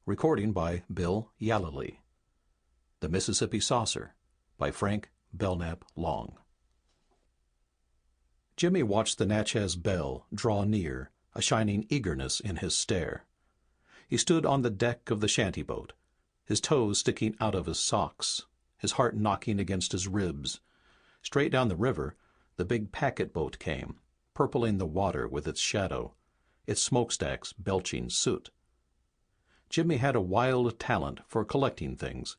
Recording by Bill Yallely. The Mississippi Saucer by Frank Belknap Long. Jimmy watched the Natchez Belle draw near, a shining eagerness in his stare. He stood on the deck of the shantyboat, his toes sticking out of his socks, his heart knocking against his ribs. Straight down the river, the big packet boat came, purpling the water with its shadow, its smokestacks belching soot. Jimmy had a wild talent for collecting things.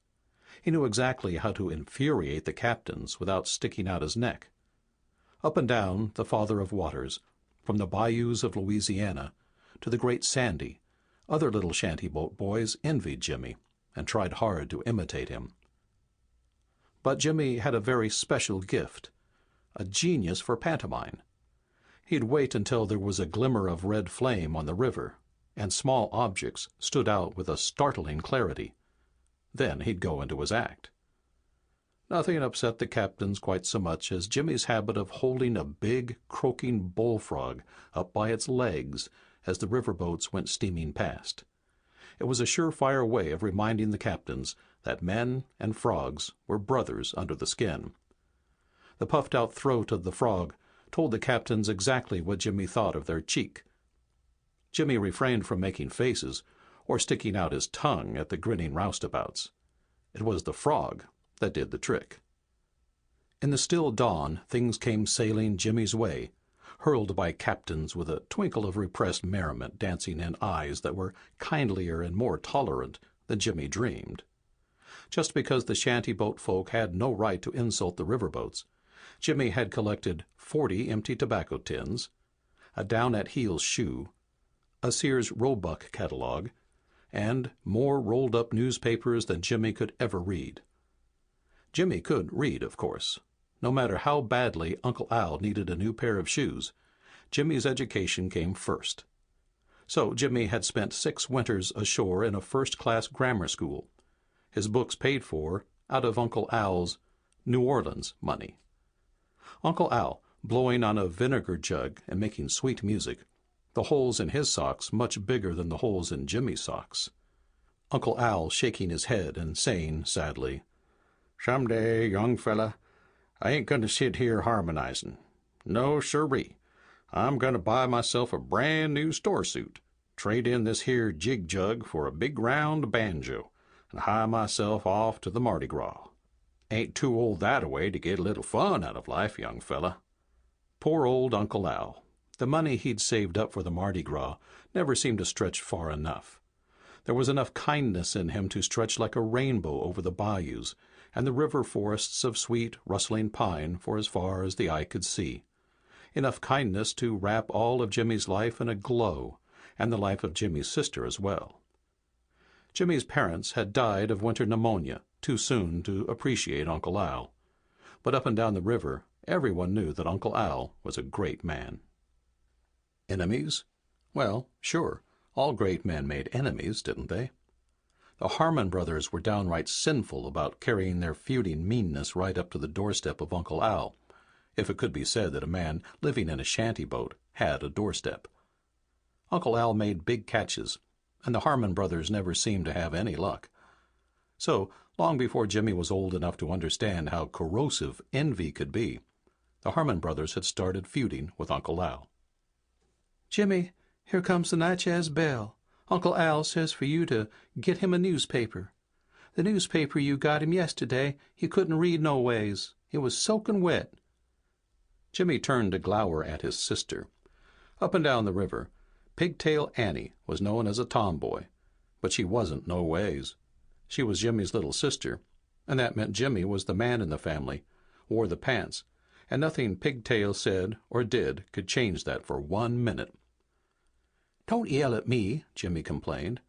He knew exactly how to infuriate the captains without sticking out his neck. Up and down the Father of Waters, from the bayous of Louisiana to the Great Sandy, other little shantyboat boys envied Jimmy and tried hard to imitate him. But Jimmy had a very special gift, a genius for pantomime. He'd wait until there was a glimmer of red flame on the river, and small objects stood out with a startling clarity. Then he'd go into his act. Nothing upset the captains quite so much as Jimmy's habit of holding a big, croaking bullfrog up by its legs as the riverboats went steaming past. It was a surefire way of reminding the captains that men and frogs were brothers under the skin. The puffed-out throat of the frog told the captains exactly what Jimmy thought of their cheek. Jimmy refrained from making faces or sticking out his tongue at the grinning roustabouts. It was the frog that did the trick. In the still dawn, things came sailing Jimmy's way, hurled by captains with a twinkle of repressed merriment dancing in eyes that were kindlier and more tolerant than Jimmy dreamed. Just because the shantyboat folk had no right to insult the riverboats, Jimmy had collected 40 empty tobacco tins, a down-at-heels shoe, a Sears Roebuck catalog, and more rolled-up newspapers than Jimmy could ever read. Jimmy could read, of course. No matter how badly Uncle Al needed a new pair of shoes, Jimmy's education came first. So Jimmy had spent 6 winters ashore in a first-class grammar school, his books paid for out of Uncle Al's New Orleans money. Uncle Al, blowing on a vinegar jug and making sweet music, the holes in his socks much bigger than the holes in Jimmy's socks. Uncle Al shaking his head and saying sadly, "Someday, young fella, I ain't going to sit here harmonizing. No, sirree. I'm going to buy myself a brand new store suit, trade in this here jig jug for a big round banjo, and hie myself off to the Mardi Gras. Ain't too old that-a-way to get a little fun out of life, young fella." Poor old Uncle Al. The money he'd saved up for the Mardi Gras never seemed to stretch far enough. There was enough kindness in him to stretch like a rainbow over the bayous and the river forests of sweet, rustling pine for as far as the eye could see. Enough kindness to wrap all of Jimmy's life in a glow, and the life of Jimmy's sister as well. Jimmy's parents had died of winter pneumonia too soon to appreciate Uncle Al. But up and down the river, everyone knew that Uncle Al was a great man. Enemies? Well, sure, all great men made enemies, didn't they? The Harmon brothers were downright sinful about carrying their feuding meanness right up to the doorstep of Uncle Al, if it could be said that a man living in a shantyboat had a doorstep. Uncle Al made big catches, and the Harmon brothers never seemed to have any luck. So, long before Jimmy was old enough to understand how corrosive envy could be, the Harmon brothers had started feuding with Uncle Al. "Jimmy, here comes the Natchez Belle. Uncle Al says for you to get him a newspaper. The newspaper you got him yesterday, he couldn't read no ways. It was soaking wet." Jimmy turned to glower at his sister. Up and down the river, Pigtail Annie was known as a tomboy, but she wasn't no ways. She was Jimmy's little sister, and that meant Jimmy was the man in the family, wore the pants, and nothing Pigtail said or did could change that for 1 minute. "Don't yell at me," Jimmy complained.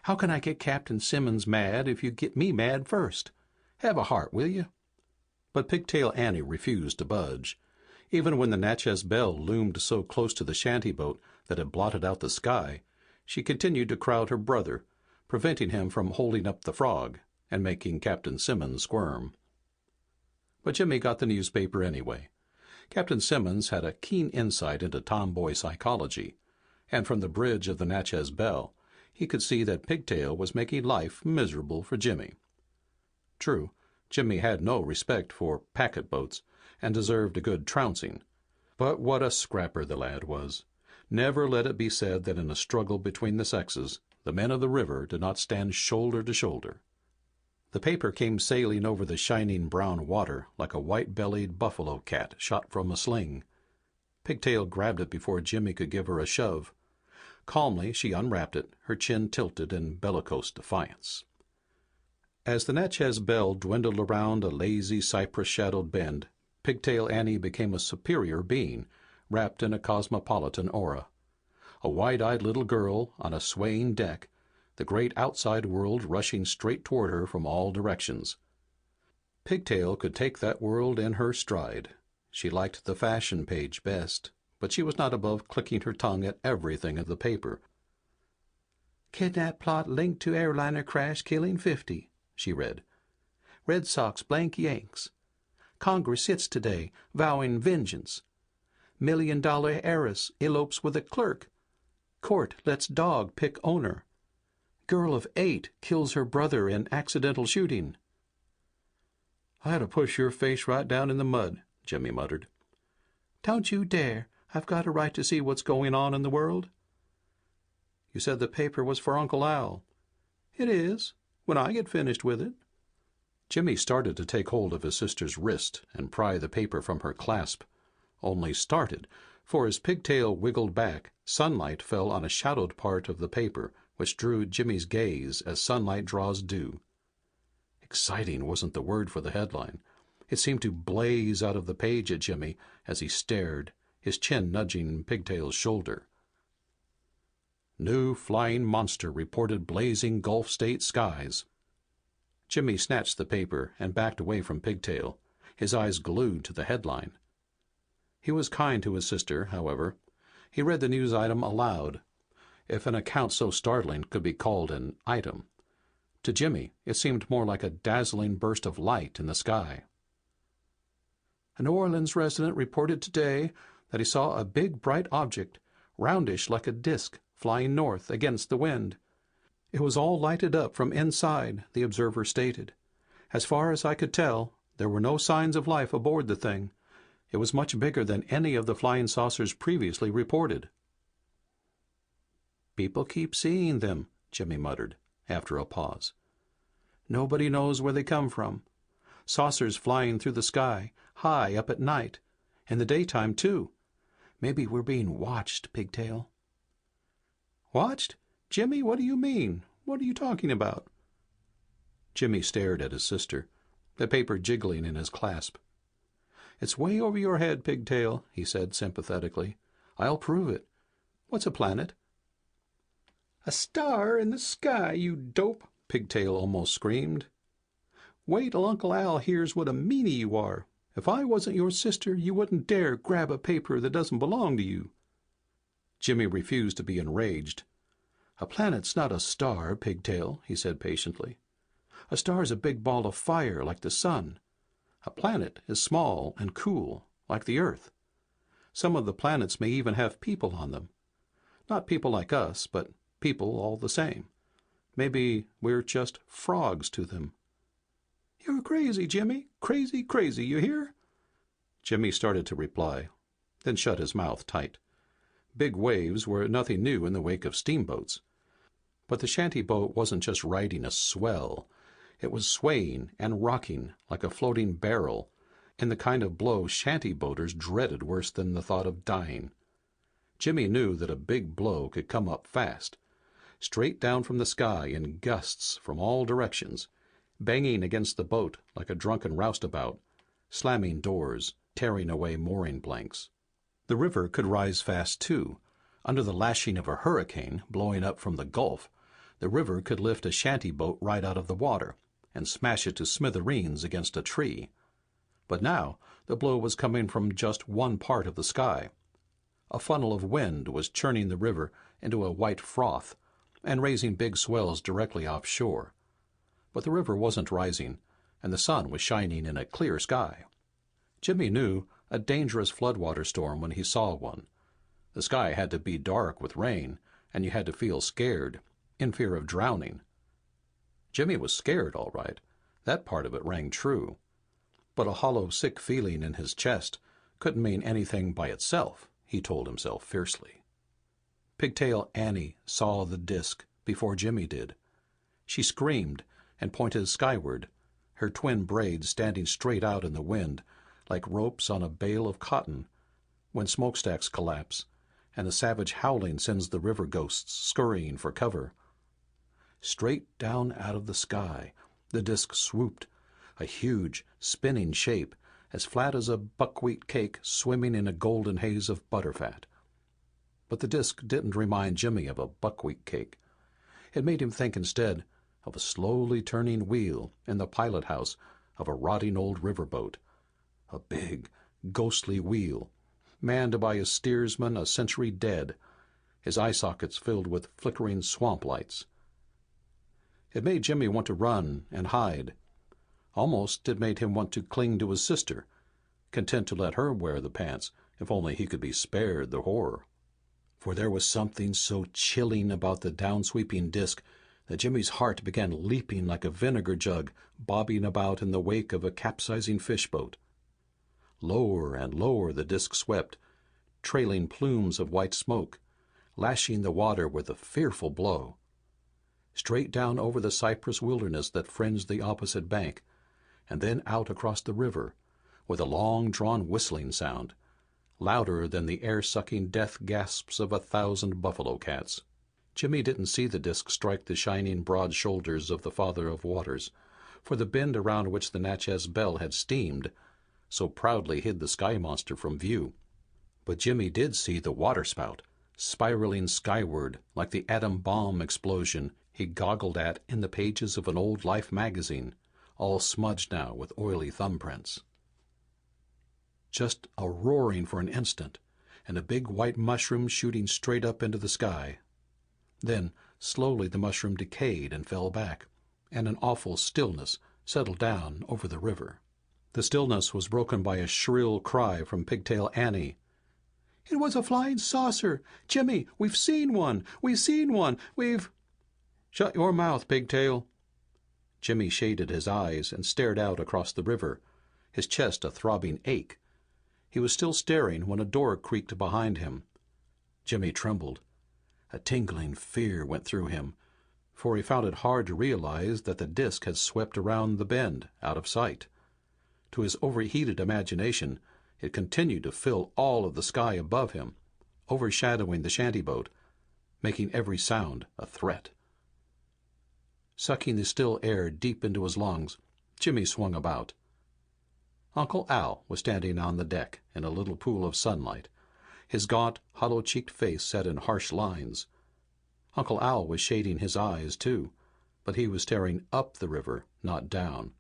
"How can I get Captain Simmons mad if you get me mad first? Have a heart, will you?" But Pigtail Annie refused to budge. Even when the Natchez Belle loomed so close to the shantyboat that it blotted out the sky, she continued to crowd her brother, preventing him from holding up the frog and making Captain Simmons squirm. But Jimmy got the newspaper anyway. Captain Simmons had a keen insight into tomboy psychology, and from the bridge of the Natchez Belle he could see that Pigtail was making life miserable for Jimmy. True, Jimmy had no respect for packet boats and deserved a good trouncing. But what a scrapper the lad was. Never let it be said that in a struggle between the sexes, the men of the river did not stand shoulder to shoulder. The paper came sailing over the shining brown water like a white-bellied buffalo cat shot from a sling. Pigtail grabbed it before Jimmy could give her a shove. Calmly she unwrapped it, her chin tilted in bellicose defiance. As the Natchez Belle dwindled around a lazy cypress-shadowed bend, Pigtail Annie became a superior being, wrapped in a cosmopolitan aura. A wide-eyed little girl on a swaying deck, the great outside world rushing straight toward her from all directions. Pigtail could take that world in her stride. She liked the fashion page best, but she was not above clicking her tongue at everything in the paper. "Kidnap plot linked to airliner crash killing 50, she read. "Red Sox blank Yanks. Congress sits today, vowing vengeance. $1 million heiress elopes with a clerk. Court lets dog pick owner. Girl of 8 kills her brother in accidental shooting." "I had to push your face right down in the mud," Jimmy muttered. "Don't you dare. I've got a right to see what's going on in the world." "You said the paper was for Uncle Al." "It is, when I get finished with it." Jimmy started to take hold of his sister's wrist and pry the paper from her clasp. Only started, for as Pigtail wiggled back, sunlight fell on a shadowed part of the paper, which drew Jimmy's gaze as sunlight draws dew. Exciting wasn't the word for the headline. It seemed to blaze out of the page at Jimmy as he stared, his chin nudging Pigtail's shoulder. "New flying monster reported blazing Gulf state skies." Jimmy snatched the paper and backed away from Pigtail, his eyes glued to the headline. He was kind to his sister, however. He read the news item aloud, if an account so startling could be called an item. To Jimmy, it seemed more like a dazzling burst of light in the sky. "A New Orleans resident reported today that he saw a big bright object, roundish like a disk, flying north against the wind. It was all lighted up from inside," the observer stated. "As far as I could tell, there were no signs of life aboard the thing. It was much bigger than any of the flying saucers previously reported." "People keep seeing them," Jimmy muttered, after a pause. "Nobody knows where they come from. Saucers flying through the sky, high up at night. In the daytime, too. Maybe we're being watched, Pigtail." "Watched? Jimmy, what do you mean? What are you talking about?" Jimmy stared at his sister, the paper jiggling in his clasp. "It's way over your head, Pigtail," he said sympathetically. "I'll prove it. What's a planet?" "A star in the sky, you dope!" Pigtail almost screamed. "Wait till Uncle Al hears what a meanie you are. If I wasn't your sister, you wouldn't dare grab a paper that doesn't belong to you." Jimmy refused to be enraged. "A planet's not a star, Pigtail," he said patiently. "A star's a big ball of fire like the sun. A planet is small and cool, like the Earth. Some of the planets may even have people on them. Not people like us, but people all the same. Maybe we're just frogs to them." "You're crazy, Jimmy. Crazy, crazy, you hear?" Jimmy started to reply, then shut his mouth tight. Big waves were nothing new in the wake of steamboats. But the shanty boat wasn't just riding a swell. It was swaying and rocking like a floating barrel, in the kind of blow shanty boaters dreaded worse than the thought of dying. Jimmy knew that a big blow could come up fast, straight down from the sky in gusts from all directions, banging against the boat like a drunken roustabout, slamming doors, tearing away mooring planks. The river could rise fast, too. Under the lashing of a hurricane blowing up from the Gulf, the river could lift a shanty boat right out of the water and smash it to smithereens against a tree. But now the blow was coming from just one part of the sky. A funnel of wind was churning the river into a white froth and raising big swells directly offshore. But the river wasn't rising, and the sun was shining in a clear sky. Jimmy knew a dangerous floodwater storm when he saw one. The sky had to be dark with rain, and you had to feel scared. in fear of drowning. Jimmy was scared, all right. That part of it rang true. But a hollow, sick feeling in his chest couldn't mean anything by itself, he told himself fiercely. Pigtail Annie saw the disk before Jimmy did. She screamed and pointed skyward, her twin braids standing straight out in the wind like ropes on a bale of cotton when smokestacks collapse and the savage howling sends the river ghosts scurrying for cover. Straight down out of the sky the disk swooped, a huge, spinning shape as flat as a buckwheat cake swimming in a golden haze of butterfat. But the disk didn't remind Jimmy of a buckwheat cake. It made him think instead of a slowly turning wheel in the pilot house of a rotting old riverboat. A big, ghostly wheel, manned by a steersman a century dead, his eye sockets filled with flickering swamp lights. It made Jimmy want to run and hide. Almost it made him want to cling to his sister, content to let her wear the pants if only he could be spared the horror. For there was something so chilling about the downsweeping disk that Jimmy's heart began leaping like a vinegar jug bobbing about in the wake of a capsizing fishboat. Lower and lower the disk swept, trailing plumes of white smoke, lashing the water with a fearful blow. Straight down over the cypress wilderness that fringed the opposite bank, and then out across the river, with a long-drawn whistling sound, louder than the air-sucking death gasps of 1,000 buffalo cats. Jimmy didn't see the disk strike the shining broad shoulders of the Father of Waters, for the bend around which the Natchez Belle had steamed so proudly hid the sky monster from view. But Jimmy did see the waterspout, spiraling skyward like the atom bomb explosion he goggled at in the pages of an old Life magazine, all smudged now with oily thumbprints. Just a roaring for an instant, and a big white mushroom shooting straight up into the sky. Then, slowly the mushroom decayed and fell back, and an awful stillness settled down over the river. The stillness was broken by a shrill cry from Pigtail Annie. "It was a flying saucer! Jimmy, we've seen one! We've seen one! We've—" "Shut your mouth, Pigtail!" Jimmy shaded his eyes and stared out across the river, his chest a throbbing ache. He was still staring when a door creaked behind him. Jimmy trembled. A tingling fear went through him, for he found it hard to realize that the disk had swept around the bend, out of sight. To his overheated imagination, it continued to fill all of the sky above him, overshadowing the shantyboat, making every sound a threat. Sucking the still air deep into his lungs, Jimmy swung about. Uncle Al was standing on the deck in a little pool of sunlight, his gaunt, hollow-cheeked face set in harsh lines. Uncle Al was shading his eyes, too, but he was staring up the river, not down.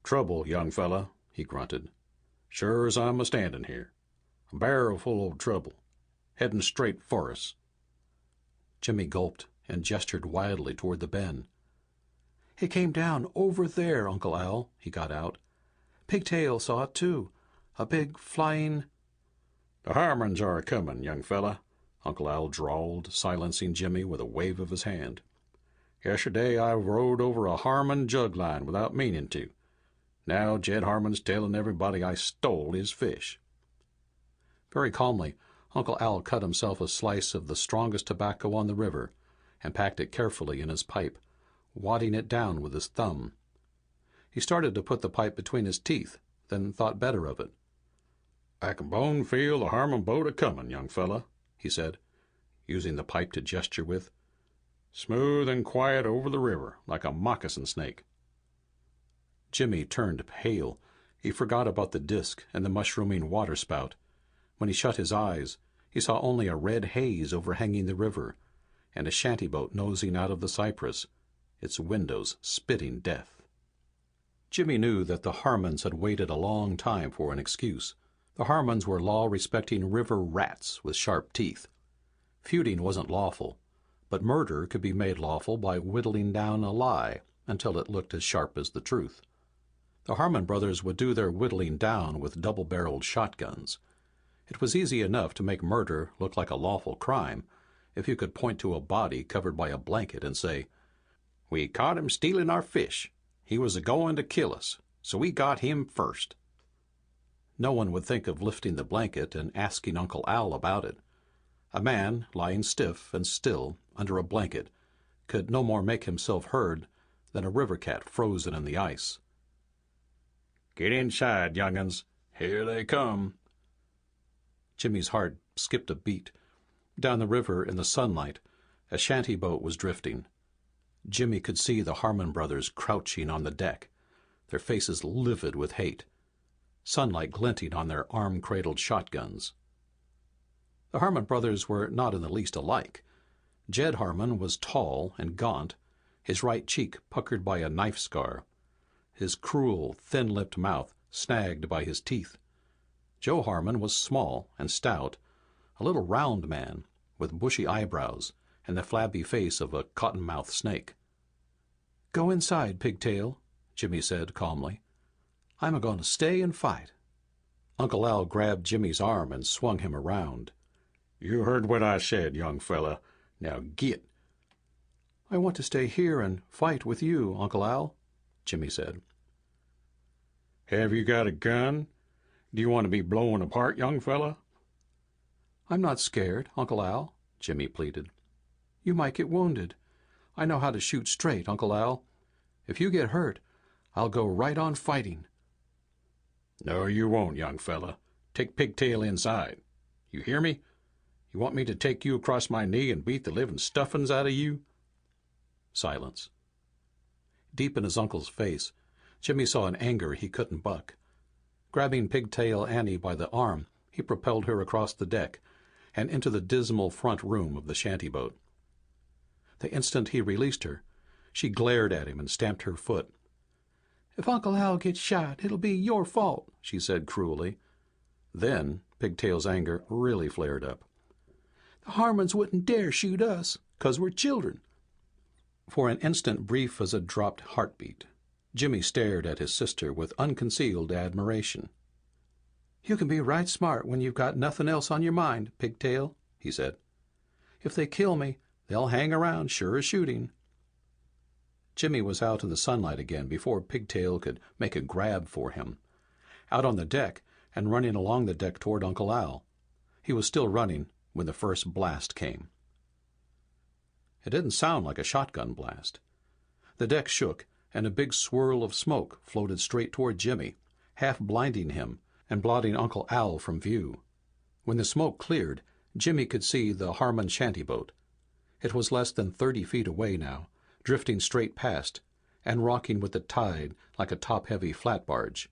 "Trouble, young fella," he grunted. "Sure as I'm a-standing here. A barrel full of trouble, heading straight for us." Jimmy gulped and gestured wildly toward the bend. "It came down over there, Uncle Al," he got out. "Pigtail saw it, too. A big flying—" "The Harmons are a-comin', young fella," Uncle Al drawled, silencing Jimmy with a wave of his hand. "Yesterday I rode over a Harmon jug line without meaning to. Now Jed Harmon's telling everybody I stole his fish." Very calmly, Uncle Al cut himself a slice of the strongest tobacco on the river and packed it carefully in his pipe, wadding it down with his thumb. He started to put the pipe between his teeth, then thought better of it. "I can bone feel the Harmon boat a-comin', young fella," he said, using the pipe to gesture with. "Smooth and quiet over the river, like a moccasin snake." Jimmy turned pale. He forgot about the disk and the mushrooming waterspout. When he shut his eyes, he saw only a red haze overhanging the river, and a shantyboat nosing out of the cypress, its windows spitting death. Jimmy knew that the Harmons had waited a long time for an excuse. The Harmons were law-respecting river rats with sharp teeth. Feuding wasn't lawful, but murder could be made lawful by whittling down a lie until it looked as sharp as the truth. The Harmon brothers would do their whittling down with double-barreled shotguns. It was easy enough to make murder look like a lawful crime, if you could point to a body covered by a blanket and say, "We caught him stealing our fish. He was a-going to kill us, so we got him first." No one would think of lifting the blanket and asking Uncle Al about it. A man lying stiff and still under a blanket could no more make himself heard than a river cat frozen in the ice. "Get inside, young'uns. Here they come." Jimmy's heart skipped a beat. Down the river in the sunlight, a shanty boat was drifting. Jimmy could see the Harmon brothers crouching on the deck, their faces livid with hate, sunlight glinting on their arm-cradled shotguns. The Harmon brothers were not in the least alike. Jed Harmon was tall and gaunt, his right cheek puckered by a knife scar, his cruel, thin-lipped mouth snagged by his teeth. Joe Harmon was small and stout, a little round man with bushy eyebrows and the flabby face of a cottonmouth snake. "Go inside, Pigtail," Jimmy said calmly. "I'm a-going to stay and fight." Uncle Al grabbed Jimmy's arm and swung him around. "You heard what I said, young fella. Now get." "I want to stay here and fight with you, Uncle Al," Jimmy said. "Have you got a gun? Do you want to be blown apart, young fella?" "I'm not scared, Uncle Al," Jimmy pleaded. "You might get wounded. I know how to shoot straight, Uncle Al. If you get hurt, I'll go right on fighting." "No, you won't, young fella. Take Pigtail inside. You hear me? You want me to take you across my knee and beat the living stuffings out of you?" Silence. Deep in his uncle's face, Jimmy saw an anger he couldn't buck. Grabbing Pigtail Annie by the arm, he propelled her across the deck and into the dismal front room of the shantyboat. The instant he released her, she glared at him and stamped her foot. "If Uncle Al gets shot, it'll be your fault," she said cruelly. Then Pigtail's anger really flared up. "The Harmons wouldn't dare shoot us, 'cause we're children." For an instant brief as a dropped heartbeat, Jimmy stared at his sister with unconcealed admiration. "You can be right smart when you've got nothing else on your mind, Pigtail," he said. "If they kill me, they'll hang around sure as shooting." Jimmy was out in the sunlight again before Pigtail could make a grab for him. Out on the deck and running along the deck toward Uncle Al. He was still running when the first blast came. It didn't sound like a shotgun blast. The deck shook, and a big swirl of smoke floated straight toward Jimmy, half blinding him and blotting Uncle Al from view. When the smoke cleared, Jimmy could see the Harmon shantyboat. It was less than 30 feet away now, drifting straight past and rocking with the tide like a top-heavy flat barge.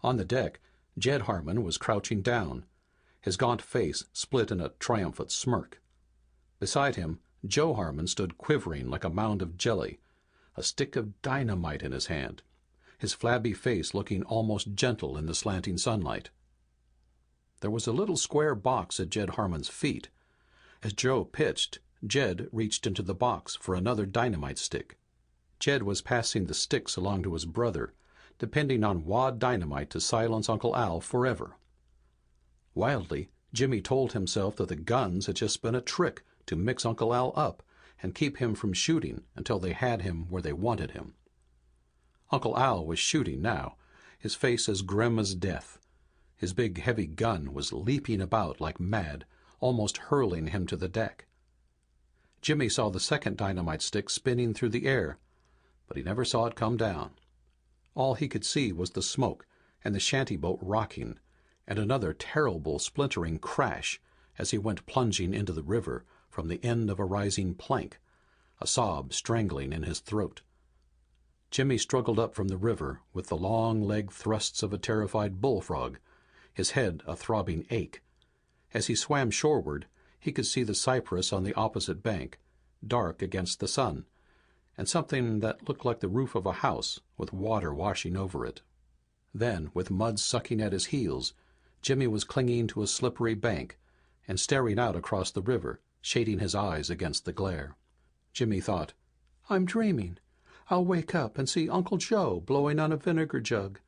On the deck, Jed Harmon was crouching down, his gaunt face split in a triumphant smirk. Beside him, Joe Harmon stood quivering like a mound of jelly, a stick of dynamite in his hand, his flabby face looking almost gentle in the slanting sunlight. There was a little square box at Jed Harmon's feet. As Joe pitched, Jed reached into the box for another dynamite stick. Jed was passing the sticks along to his brother, depending on wad dynamite to silence Uncle Al forever. Wildly, Jimmy told himself that the guns had just been a trick to mix Uncle Al up and keep him from shooting until they had him where they wanted him. Uncle Al was shooting now, his face as grim as death. His big, heavy gun was leaping about like mad, almost hurling him to the deck. Jimmy saw the second dynamite stick spinning through the air, but he never saw it come down. All he could see was the smoke and the shantyboat rocking, and another terrible splintering crash as he went plunging into the river from the end of a rising plank, a sob strangling in his throat. Jimmy struggled up from the river with the long leg thrusts of a terrified bullfrog, his head a throbbing ache. As he swam shoreward, he could see the cypress on the opposite bank, dark against the sun, and something that looked like the roof of a house with water washing over it. Then, with mud sucking at his heels, Jimmy was clinging to a slippery bank and staring out across the river, shading his eyes against the glare. Jimmy thought, "I'm dreaming. I'll wake up and see Uncle Joe blowing on a vinegar jug.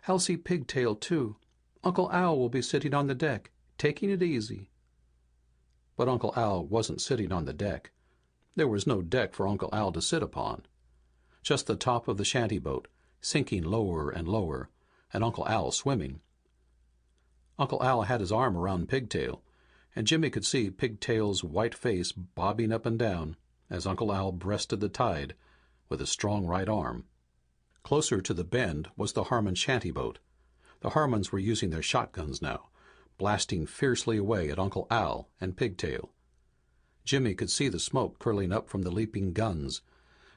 I'll see Pigtail, too. Uncle Al will be sitting on the deck, taking it easy." But Uncle Al wasn't sitting on the deck. There was no deck for Uncle Al to sit upon. Just the top of the shanty boat, sinking lower and lower, and Uncle Al swimming. Uncle Al had his arm around Pigtail, and Jimmy could see Pigtail's white face bobbing up and down as Uncle Al breasted the tide with his strong right arm. Closer to the bend was the Harmon shanty boat. The Harmons were using their shotguns now, blasting fiercely away at Uncle Al and Pigtail. Jimmy could see the smoke curling up from the leaping guns,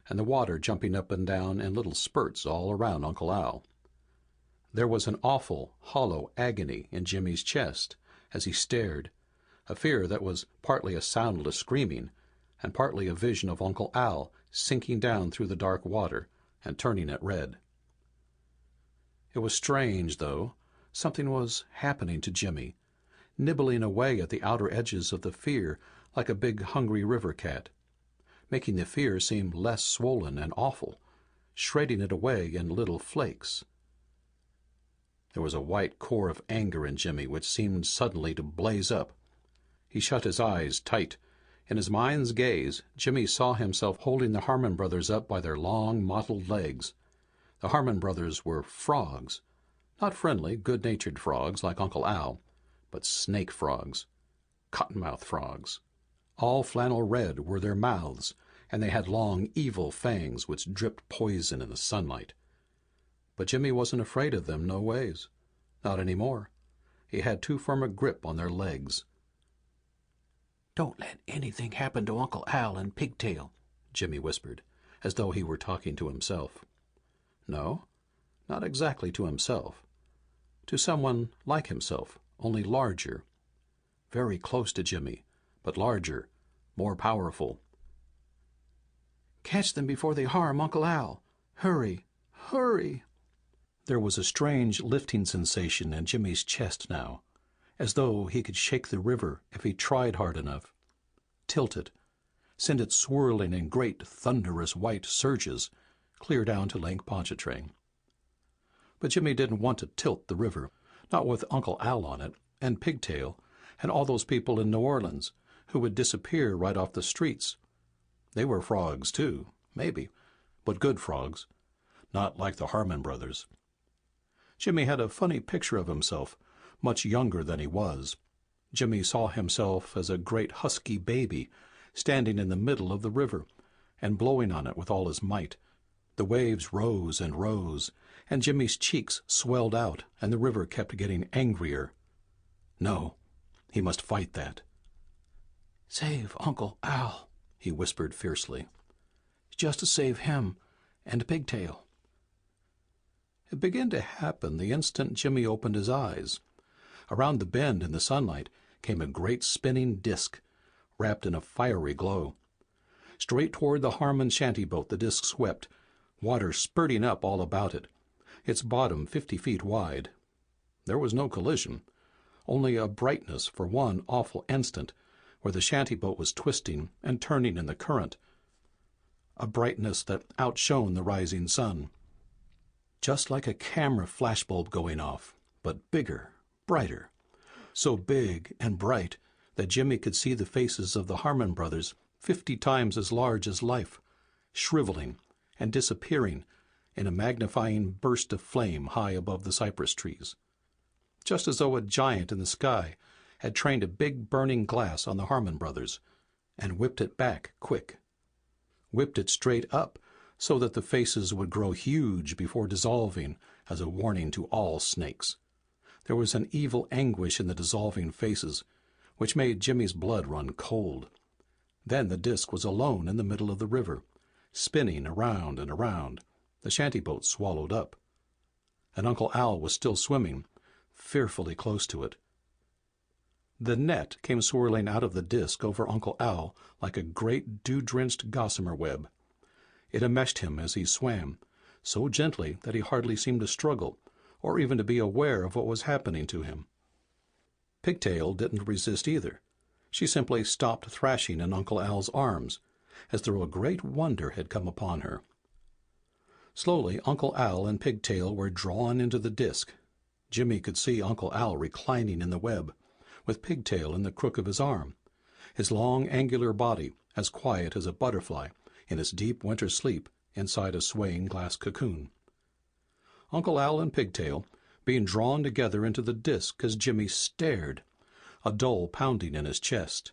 and the water jumping up and down in little spurts all around Uncle Al. There was an awful, hollow agony in Jimmy's chest as he stared, a fear that was partly a soundless screaming and partly a vision of Uncle Al sinking down through the dark water and turning it red. It was strange, though. Something was happening to Jimmy, nibbling away at the outer edges of the fear like a big hungry river cat, making the fear seem less swollen and awful, shredding it away in little flakes. There was a white core of anger in Jimmy which seemed suddenly to blaze up. He shut his eyes tight. In his mind's gaze, Jimmy saw himself holding the Harmon brothers up by their long, mottled legs. The Harmon brothers were frogs. Not friendly, good-natured frogs like Uncle Al, but snake frogs, cottonmouth frogs. All flannel red were their mouths, and they had long, evil fangs which dripped poison in the sunlight. But Jimmy wasn't afraid of them no ways. Not any more. He had too firm a grip on their legs. "Don't let anything happen to Uncle Al and Pigtail," Jimmy whispered, as though he were talking to himself. No, not exactly to himself. To someone like himself, only larger. Very close to Jimmy, but larger, more powerful. "Catch them before they harm Uncle Al. Hurry, hurry!" There was a strange lifting sensation in Jimmy's chest now, as though he could shake the river if he tried hard enough. Tilt it, send it swirling in great, thunderous white surges, clear down to Lake Pontchartrain. But Jimmy didn't want to tilt the river, not with Uncle Al on it, and Pigtail, and all those people in New Orleans, who would disappear right off the streets. They were frogs, too, maybe, but good frogs, not like the Harmon brothers. Jimmy had a funny picture of himself, much younger than he was. Jimmy saw himself as a great husky baby, standing in the middle of the river, and blowing on it with all his might. The waves rose and rose, and Jimmy's cheeks swelled out, and the river kept getting angrier. No, he must fight that. "Save Uncle Al," he whispered fiercely. "Just to save him and Pigtail." It began to happen the instant Jimmy opened his eyes. Around the bend in the sunlight came a great spinning disk, wrapped in a fiery glow. Straight toward the Harmon shanty boat the disk swept, water spurting up all about it, its bottom 50 feet wide. There was no collision, only a brightness for one awful instant where the shanty boat was twisting and turning in the current, a brightness that outshone the rising sun. Just like a camera flashbulb going off, but bigger, brighter, so big and bright that Jimmy could see the faces of the Harmon brothers 50 times as large as life, shriveling and disappearing in a magnifying burst of flame high above the cypress trees, just as though a giant in the sky had trained a big burning glass on the Harmon brothers and whipped it back quick, whipped it straight up so that the faces would grow huge before dissolving as a warning to all snakes. There was an evil anguish in the dissolving faces, which made Jimmy's blood run cold. Then the disk was alone in the middle of the river, spinning around and around, the shanty boat swallowed up. And Uncle Al was still swimming, fearfully close to it. The net came swirling out of the disk over Uncle Al like a great dew-drenched gossamer web. It enmeshed him as he swam, so gently that he hardly seemed to struggle, or even to be aware of what was happening to him. Pigtail didn't resist either. She simply stopped thrashing in Uncle Al's arms, as though a great wonder had come upon her. Slowly, Uncle Al and Pigtail were drawn into the disk. Jimmy could see Uncle Al reclining in the web, with Pigtail in the crook of his arm, his long, angular body as quiet as a butterfly in its deep winter sleep inside a swaying glass cocoon. Uncle Al and Pigtail being drawn together into the disk as Jimmy stared, a dull pounding in his chest.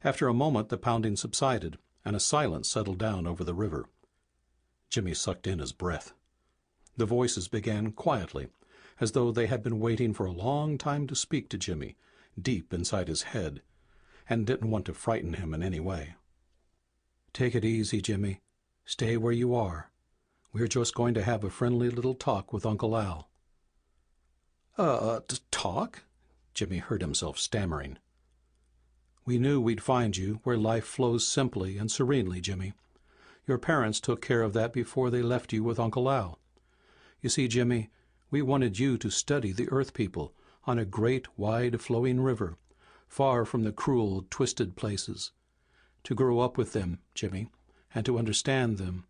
After a moment the pounding subsided, and a silence settled down over the river. Jimmy sucked in his breath. The voices began quietly, as though they had been waiting for a long time to speak to Jimmy, deep inside his head, and didn't want to frighten him in any way. "Take it easy, Jimmy. Stay where you are. We're just going to have a friendly little talk with Uncle Al." Talk?" Jimmy heard himself stammering. "We knew we'd find you where life flows simply and serenely, Jimmy. Your parents took care of that before they left you with Uncle Al. You see, Jimmy, we wanted you to study the Earth people on a great, wide-flowing river, far from the cruel, twisted places. To grow up with them, Jimmy, and to understand them,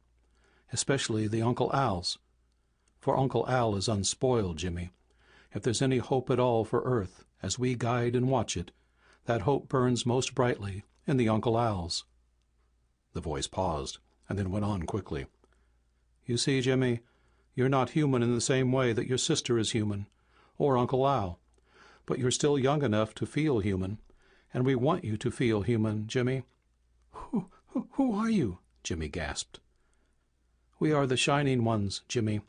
especially the Uncle Als. For Uncle Al is unspoiled, Jimmy. If there's any hope at all for Earth, as we guide and watch it, that hope burns most brightly in the Uncle Als." The voice paused, and then went on quickly. "You see, Jimmy, you're not human in the same way that your sister is human, or Uncle Al, but you're still young enough to feel human, and we want you to feel human, Jimmy." Who are you?" Jimmy gasped. "We are the Shining Ones, Jimmy.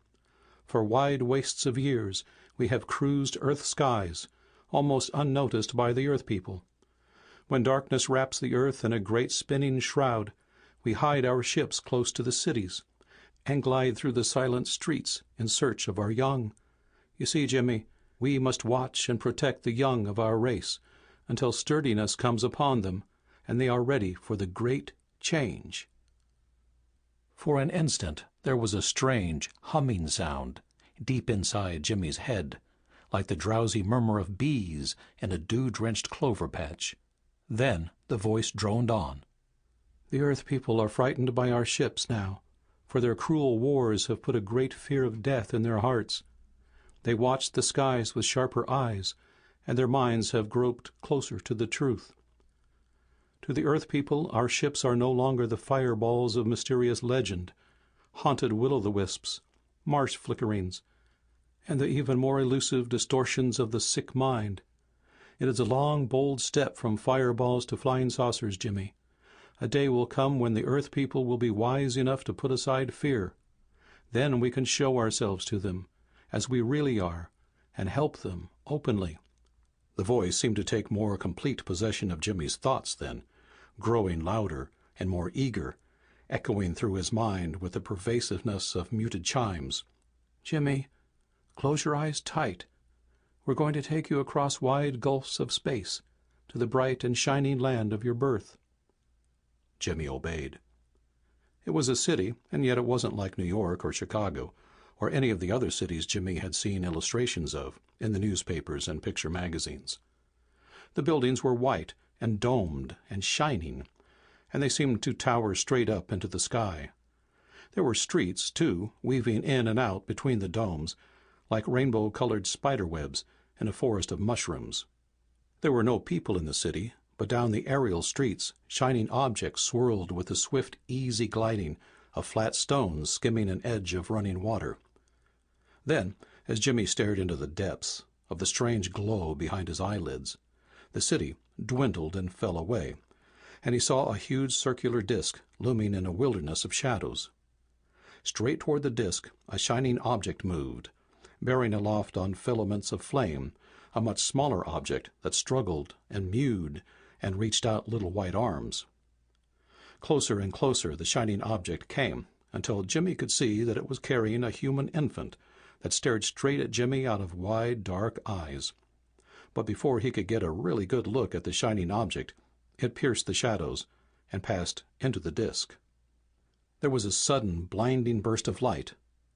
For wide wastes of years we have cruised Earth skies, almost unnoticed by the Earth people. When darkness wraps the Earth in a great spinning shroud, we hide our ships close to the cities and glide through the silent streets in search of our young. You see, Jimmy, we must watch and protect the young of our race until sturdiness comes upon them and they are ready for the great change." For an instant there was a strange humming sound deep inside Jimmy's head, like the drowsy murmur of bees in a dew-drenched clover patch. Then the voice droned on. "The Earth people are frightened by our ships now, for their cruel wars have put a great fear of death in their hearts. They watch the skies with sharper eyes, and their minds have groped closer to the truth. To the Earth people, our ships are no longer the fireballs of mysterious legend, haunted will-o'-the-wisps, marsh flickerings, and the even more elusive distortions of the sick mind. It is a long, bold step from fireballs to flying saucers, Jimmy. A day will come when the Earth people will be wise enough to put aside fear. Then we can show ourselves to them, as we really are, and help them openly." The voice seemed to take more complete possession of Jimmy's thoughts then, growing louder and more eager, echoing through his mind with the pervasiveness of muted chimes. "Jimmy, close your eyes tight. We're going to take you across wide gulfs of space to the bright and shining land of your birth." Jimmy obeyed. It was a city, and yet it wasn't like New York or Chicago or any of the other cities Jimmy had seen illustrations of in the newspapers and picture magazines. The buildings were white and domed and shining, and they seemed to tower straight up into the sky. There were streets, too, weaving in and out between the domes, like rainbow-colored spider-webs in a forest of mushrooms. There were no people in the city, but down the aerial streets shining objects swirled with the swift, easy gliding of flat stones skimming an edge of running water. Then, as Jimmy stared into the depths of the strange glow behind his eyelids, the city dwindled and fell away, and he saw a huge circular disk looming in a wilderness of shadows. Straight toward the disk a shining object moved, bearing aloft on filaments of flame a much smaller object that struggled and mewed and reached out little white arms. Closer and closer the shining object came, until Jimmy could see that it was carrying a human infant that stared straight at Jimmy out of wide, dark eyes. But before he could get a really good look at the shining object, it pierced the shadows and passed into the disk. There was a sudden, blinding burst of light,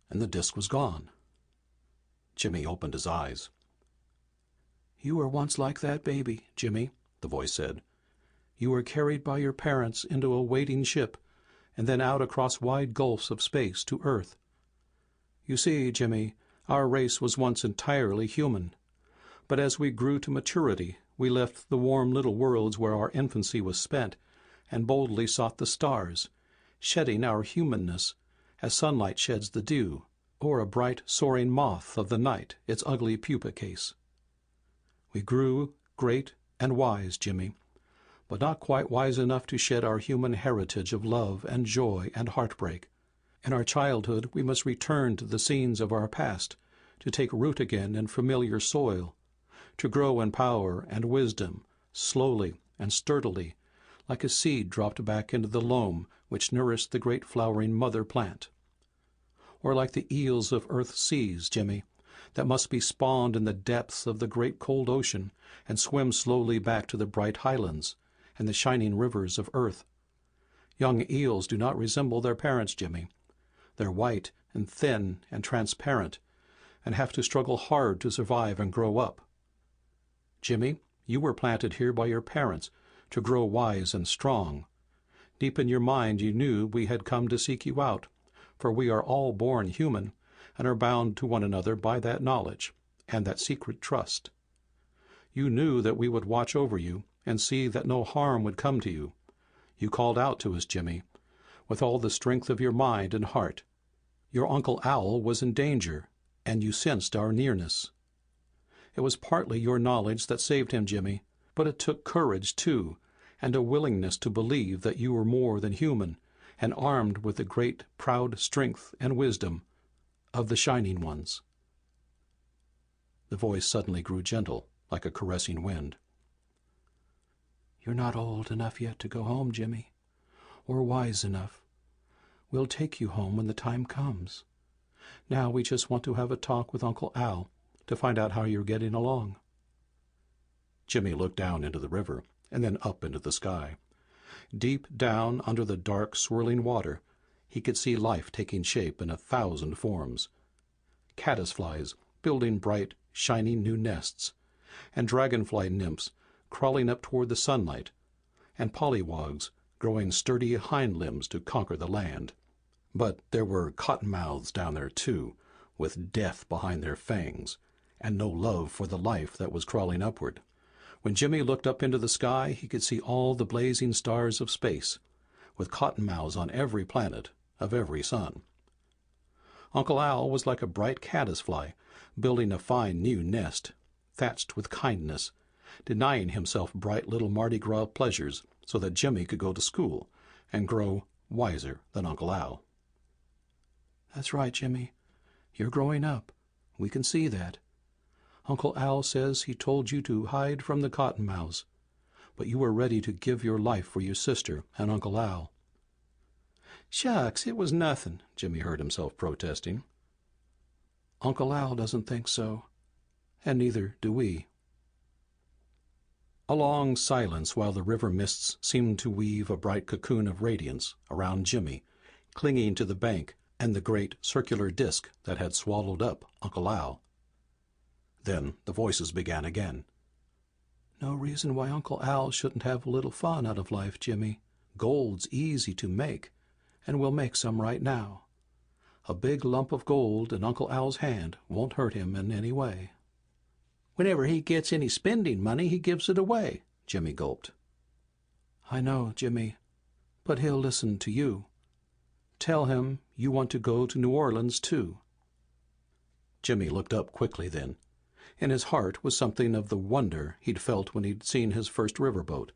and the disk was gone. Jimmy opened his eyes. "You were once like that baby, Jimmy," the voice said. "You were carried by your parents into a waiting ship, and then out across wide gulfs of space to Earth. You see, Jimmy, our race was once entirely human. But as we grew to maturity, We left the warm little worlds where our infancy was spent, and boldly sought the stars, shedding our humanness as sunlight sheds the dew, or a bright soaring moth of the night its ugly pupa case. We grew great and wise, Jimmy, but not quite wise enough to shed our human heritage of love and joy and heartbreak. In our childhood we must return to the scenes of our past, to take root again in familiar soil, to grow in power and wisdom, slowly and sturdily, like a seed dropped back into the loam which nourished the great flowering mother plant. Or like the eels of earth's seas, Jimmy, that must be spawned in the depths of the great cold ocean and swim slowly back to the bright highlands and the shining rivers of earth. Young eels do not resemble their parents, Jimmy. They're white and thin and transparent, and have to struggle hard to survive and grow up. Jimmy, you were planted here by your parents to grow wise and strong. Deep in your mind you knew we had come to seek you out, for we are all born human and are bound to one another by that knowledge and that secret trust. You knew that we would watch over you and see that no harm would come to you. You called out to us, Jimmy, with all the strength of your mind and heart. Your Uncle Owl was in danger, and you sensed our nearness. It was partly your knowledge that saved him, Jimmy, but it took courage, too, and a willingness to believe that you were more than human, and armed with the great, proud strength and wisdom of the Shining Ones. The voice suddenly grew gentle, like a caressing wind. You're not old enough yet to go home, Jimmy, or wise enough. We'll take you home when the time comes. Now we just want to have a talk with Uncle Al to find out how you're getting along. Jimmy looked down into the river and then up into the sky. Deep down under the dark, swirling water, he could see life taking shape in 1,000 forms. Caddisflies building bright, shining new nests, and dragonfly nymphs crawling up toward the sunlight, and pollywogs growing sturdy hind limbs to conquer the land. But there were cottonmouths down there, too, with death behind their fangs, and no love for the life that was crawling upward. When Jimmy looked up into the sky, he could see all the blazing stars of space, with cottonmouths on every planet of every sun. Uncle Al was like a bright caddisfly, building a fine new nest, thatched with kindness, denying himself bright little Mardi Gras pleasures so that Jimmy could go to school and grow wiser than Uncle Al. That's right, Jimmy. You're growing up. We can see that. Uncle Al says he told you to hide from the cottonmouths, but you were ready to give your life for your sister and Uncle Al. Shucks, it was nothing, Jimmy heard himself protesting. Uncle Al doesn't think so, and neither do we. A long silence while the river mists seemed to weave a bright cocoon of radiance around Jimmy, clinging to the bank and the great circular disk that had swallowed up Uncle Al. Then the voices began again. No reason why Uncle Al shouldn't have a little fun out of life, Jimmy. Gold's easy to make, and we'll make some right now. A big lump of gold in Uncle Al's hand won't hurt him in any way. Whenever he gets any spending money, he gives it away, Jimmy gulped. I know, Jimmy, but he'll listen to you. Tell him you want to go to New Orleans, too. Jimmy looked up quickly then. In his heart was something of the wonder he'd felt when he'd seen his first riverboat,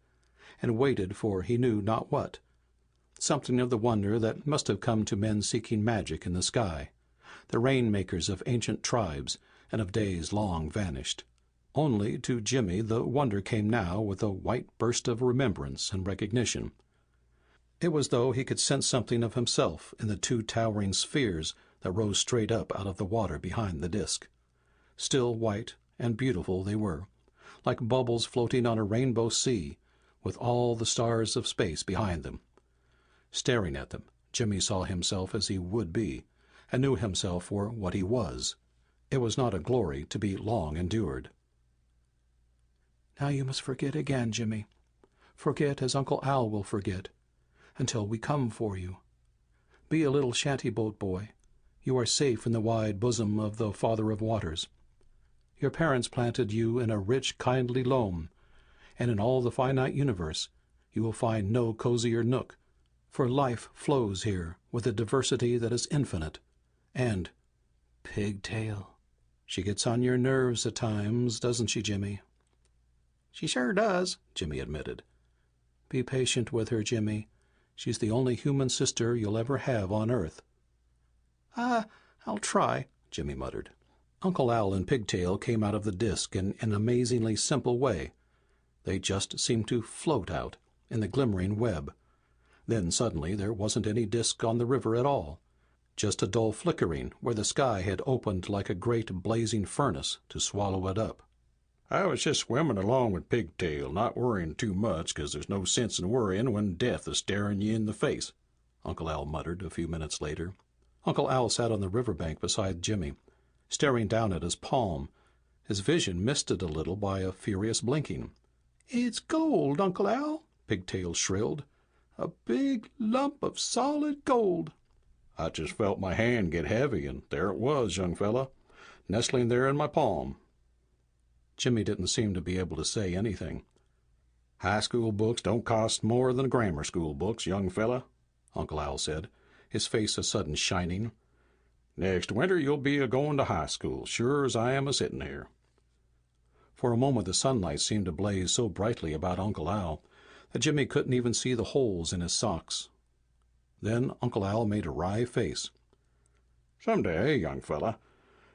and waited for he knew not what. Something of the wonder that must have come to men seeking magic in the sky, the rainmakers of ancient tribes and of days long vanished. Only to Jimmy the wonder came now with a white burst of remembrance and recognition. It was though he could sense something of himself in the 2 towering spheres that rose straight up out of the water behind the disk. Still white and beautiful they were, like bubbles floating on a rainbow sea, with all the stars of space behind them. Staring at them, Jimmy saw himself as he would be, and knew himself for what he was. It was not a glory to be long endured. Now you must forget again, Jimmy. Forget as Uncle Al will forget, until we come for you. Be a little shanty-boat boy. You are safe in the wide bosom of the Father of Waters. Your parents planted you in a rich, kindly loam, and in all the finite universe you will find no cozier nook, for life flows here with a diversity that is infinite. And Pigtail, she gets on your nerves at times, doesn't she, Jimmy? She sure does, Jimmy admitted. Be patient with her, Jimmy. She's the only human sister you'll ever have on Earth. I'll try, Jimmy muttered. Uncle Al and Pigtail came out of the disk in an amazingly simple way. They just seemed to float out in the glimmering web. Then suddenly there wasn't any disk on the river at all, just a dull flickering where the sky had opened like a great blazing furnace to swallow it up. I was just swimming along with Pigtail, not worrying too much, 'cause there's no sense in worrying when death is staring you in the face, Uncle Al muttered a few minutes later. Uncle Al sat on the riverbank beside Jimmy, staring down at his palm, his vision misted a little by a furious blinking. "It's gold, Uncle Al," Pigtail shrilled. "A big lump of solid gold." I just felt my hand get heavy, and there it was, young fella, nestling there in my palm. Jimmy didn't seem to be able to say anything. High school books don't cost more than grammar school books, young fella, Uncle Al said, his face a sudden shining. Next winter you'll be a-going to high school, sure as I am a-sitting here. For a moment the sunlight seemed to blaze so brightly about Uncle Al that Jimmy couldn't even see the holes in his socks. Then Uncle Al made a wry face. Someday, young fella,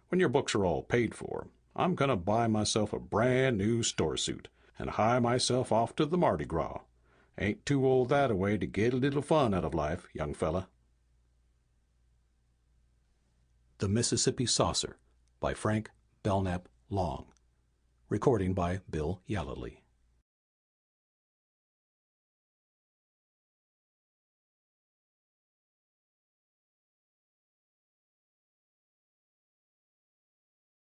when your books are all paid for, I'm going to buy myself a brand new store suit and hie myself off to the Mardi Gras. Ain't too old that-a-way to get a little fun out of life, young fella. The Mississippi Saucer by Frank Belknap Long. Recording by Bill Yallowly.